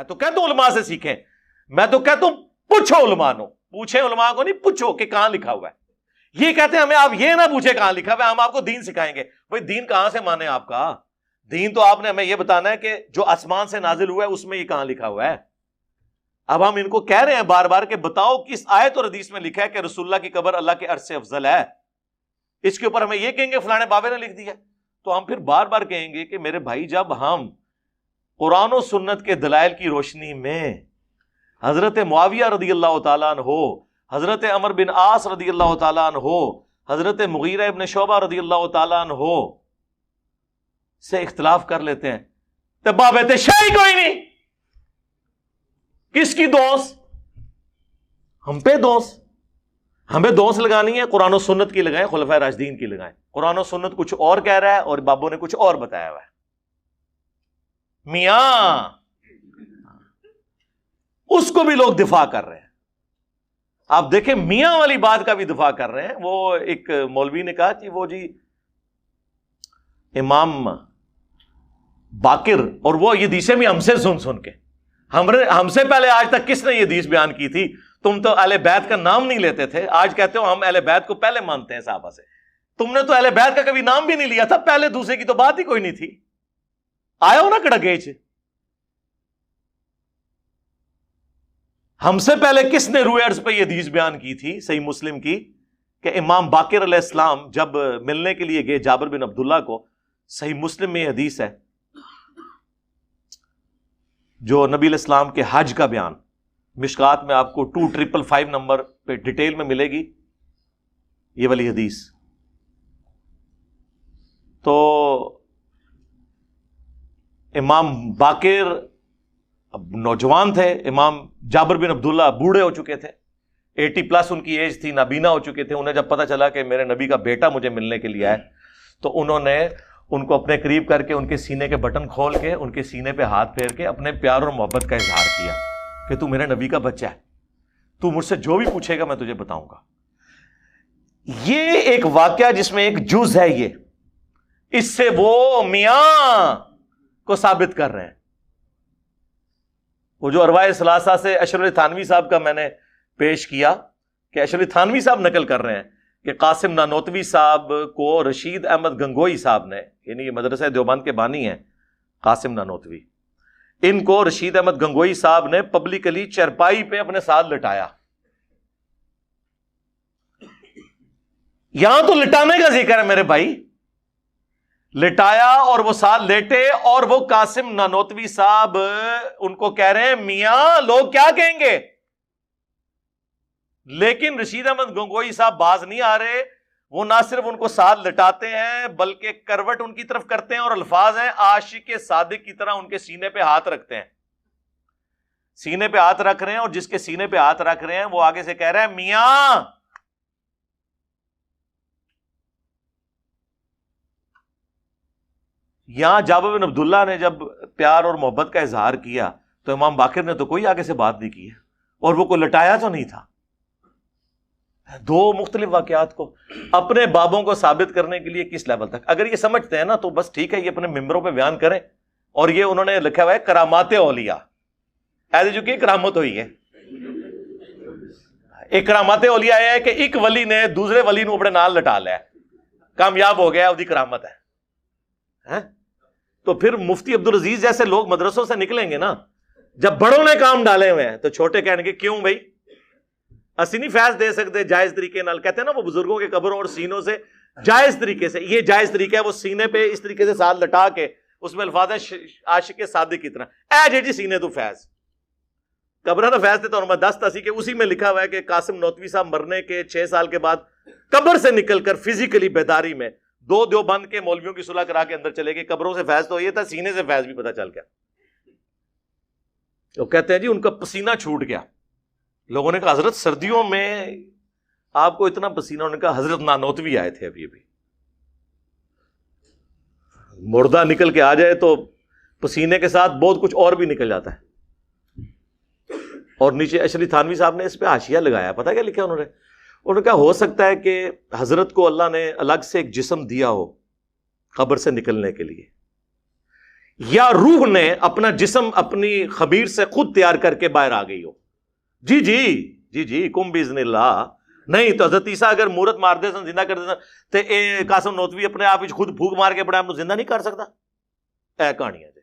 میں تو کہتا ہوں علماء سے سیکھیں، میں تو کہتا ہوں پوچھو علماء کو، پوچھیں علماء کو نہیں، پوچھو کہ کہاں لکھا ہوا ہے۔ یہ کہتے ہیں ہمیں آپ یہ نہ پوچھیں کہاں لکھا ہوا ہے، ہم آپ کو دین سکھائیں گے۔ بھائی دین کہاں سے مانے آپ کا؟ دین تو آپ نے ہمیں یہ بتانا ہے کہ جو آسمان سے نازل ہوا ہے اس میں یہ کہاں لکھا ہوا ہے۔ اب ہم ان کو کہہ رہے ہیں بار بار کہ بتاؤ کس آیت اور حدیث میں لکھا ہے کہ رسول اللہ کی قبر اللہ کے عرش سے افضل ہے۔ اس کے اوپر ہمیں یہ کہیں گے فلانے بابے نے لکھ دیا، تو ہم پھر بار بار کہیں گے کہ میرے بھائی جب ہم قرآن و سنت کے دلائل کی روشنی میں حضرت معاویہ رضی اللہ تعالیٰ عنہ، حضرت عمر بن عاص رضی اللہ تعالیٰ عنہ، حضرت مغیرہ ابن شعبہ رضی اللہ تعالیٰ عنہ سے اختلاف کر لیتے ہیں تو بابت شاہی کوئی نہیں، کس کی دوست؟ ہم پہ دوست، ہمیں دوست لگانی ہے قرآن و سنت کی لگائیں، خلفائے راشدین کی لگائیں۔ قرآن و سنت کچھ اور کہہ رہا ہے اور بابوں نے کچھ اور بتایا ہوا ہے۔ میاں اس کو بھی لوگ دفاع کر رہے ہیں، آپ دیکھیں میاں والی بات کا بھی دفاع کر رہے ہیں۔ وہ ایک مولوی نے کہا کہ وہ جی امام باقر، اور وہ یہ حدیثیں بھی ہم سے سن کے، ہم سے پہلے آج تک کس نے یہ حدیث بیان کی تھی؟ تم تو اہل بیت کا نام نہیں لیتے تھے، آج کہتے ہو ہم اہل بیت کو پہلے مانتے ہیں صحابہ سے۔ تم نے تو اہل بیت کا کبھی نام بھی نہیں لیا تھا، پہلے دوسرے کی تو بات ہی کوئی نہیں تھی۔ آیا ہو نا کڑگیچ، ہم سے پہلے کس نے روئے عرض پہ یہ حدیث بیان کی تھی صحیح مسلم کی کہ امام باقر علیہ السلام جب ملنے کے لیے گئے جابر بن عبداللہ کو، صحیح مسلم میں یہ حدیث ہے جو نبی علیہ السلام کے حج کا بیان، مشکات میں آپ کو 2555 نمبر پہ ڈیٹیل میں ملے گی یہ والی حدیث۔ تو امام باقر اب نوجوان تھے، امام جابر بن عبداللہ بوڑھے ہو چکے تھے، 80+ ان کی ایج تھی، نابینا ہو چکے تھے۔ انہیں جب پتا چلا کہ میرے نبی کا بیٹا مجھے ملنے کے لیے آئے تو انہوں نے ان کو اپنے قریب کر کے ان کے سینے کے بٹن کھول کے ان کے سینے پہ ہاتھ پھیر کے اپنے پیار اور محبت کا اظہار کیا کہ تو میرے نبی کا بچہ ہے، تو مجھ سے جو بھی پوچھے گا میں تجھے بتاؤں گا۔ یہ ایک واقعہ جس میں ایک جز ہے، یہ اس سے وہ میاں کو ثابت کر رہے ہیں۔ وہ جو ارواح ثلاثہ سے اشرف علی تھانوی صاحب کا میں نے پیش کیا کہ اشرف علی تھانوی صاحب نقل کر رہے ہیں کہ قاسم نانوتوی صاحب کو رشید احمد گنگوئی صاحب نے، یعنی یہ مدرسہ دیوبند کے بانی ہیں قاسم نانوتوی، ان کو رشید احمد گنگوئی صاحب نے پبلکلی چرپائی پہ اپنے ساتھ لٹایا۔ یہاں تو لٹانے کا ذکر ہے میرے بھائی، لٹایا اور وہ ساتھ لیٹے، اور وہ قاسم نانوتوی صاحب ان کو کہہ رہے ہیں میاں لوگ کیا کہیں گے، لیکن رشید احمد گنگوئی صاحب باز نہیں آ رہے۔ وہ نہ صرف ان کو ساتھ لٹاتے ہیں بلکہ کروٹ ان کی طرف کرتے ہیں، اور الفاظ ہیں عاشق صادق کی طرح ان کے سینے پہ ہاتھ رکھتے ہیں، سینے پہ ہاتھ رکھ رہے ہیں، اور جس کے سینے پہ ہاتھ رکھ رہے ہیں وہ آگے سے کہہ رہے ہیں میاں۔ یہاں جابر بن عبداللہ نے جب پیار اور محبت کا اظہار کیا تو امام باقر نے تو کوئی آگے سے بات نہیں کی ہے، اور وہ کوئی لٹایا تو نہیں تھا۔ دو مختلف واقعات کو اپنے بابوں کو ثابت کرنے کے لیے کس لیول تک اگر یہ سمجھتے ہیں نا تو بس ٹھیک ہے، یہ اپنے ممبروں پہ بیان کریں، اور یہ انہوں نے لکھا ہوا ہے کرامات اولیاء، ایسے جو کہ کرامت ہوئی ہے۔ ایک کرامات اولیاء ہے کہ ایک ولی نے دوسرے ولی نو اپنے نال لٹا لیا، کامیاب ہو گیا، وہ کرامت ہے۔ تو پھر مفتی عبدالعزیز جیسے لوگ مدرسوں سے نکلیں گے نا، جب بڑوں نے کام ڈالے ہوئے ہیں تو چھوٹے کہنے کے کیوں بھائی اسی نہیں فیض دے سکتے جائز طریقے نال؟ کہتے ہیں نا وہ بزرگوں کے قبروں اور سینوں سے جائز طریقے سے، یہ جائز طریقہ ہے، وہ سینے پہ اس طریقے سے ساتھ لٹا کے اس میں الفاظ ہیں عاشق صادق کی طرح، اے جی سینے تو فیض قبرہ نہ فیض تھے تو میں 10 تسی کے اسی میں لکھا ہوا ہے کہ قاسم نوتوی صاحب مرنے کے 6 سال کے بعد قبر سے نکل کر فزیکلی بیداری میں 2 دیوبند کے مولویوں کی صلح کرا کے اندر چلے گئے۔ قبروں سے فیض تو یہ تھا، سینے سے فیض بھی پتہ چل گیا۔ وہ کہتے ہیں جی ان کا پسینہ چھوٹ گیا۔ لوگوں نے کہا حضرت سردیوں میں آپ کو اتنا پسینہ؟ انہوں نے کہا حضرت نانوتوی آئے تھے ابھی مردہ نکل کے آ جائے تو پسینے کے ساتھ بہت کچھ اور بھی نکل جاتا ہے۔ اور نیچے اشرف تھانوی صاحب نے اس پہ حاشیہ لگایا، پتہ کیا لکھا انہوں نے کہا ہو سکتا ہے کہ حضرت کو اللہ نے الگ سے ایک جسم دیا ہو قبر سے نکلنے کے لیے، یا روح نے اپنا جسم اپنی خمیر سے خود تیار کر کے باہر آ گئی ہو. جی جی جی جی کم باذن اللہ. نہیں تو حضرت عیسیٰ اگر مورت مار دے سن زندہ کر دے سن تے اے قاسم نوتوی اپنے آپ خود پھوک مار کے اپنے آپ کو زندہ نہیں کر سکتا. اے کہانی ہے جی.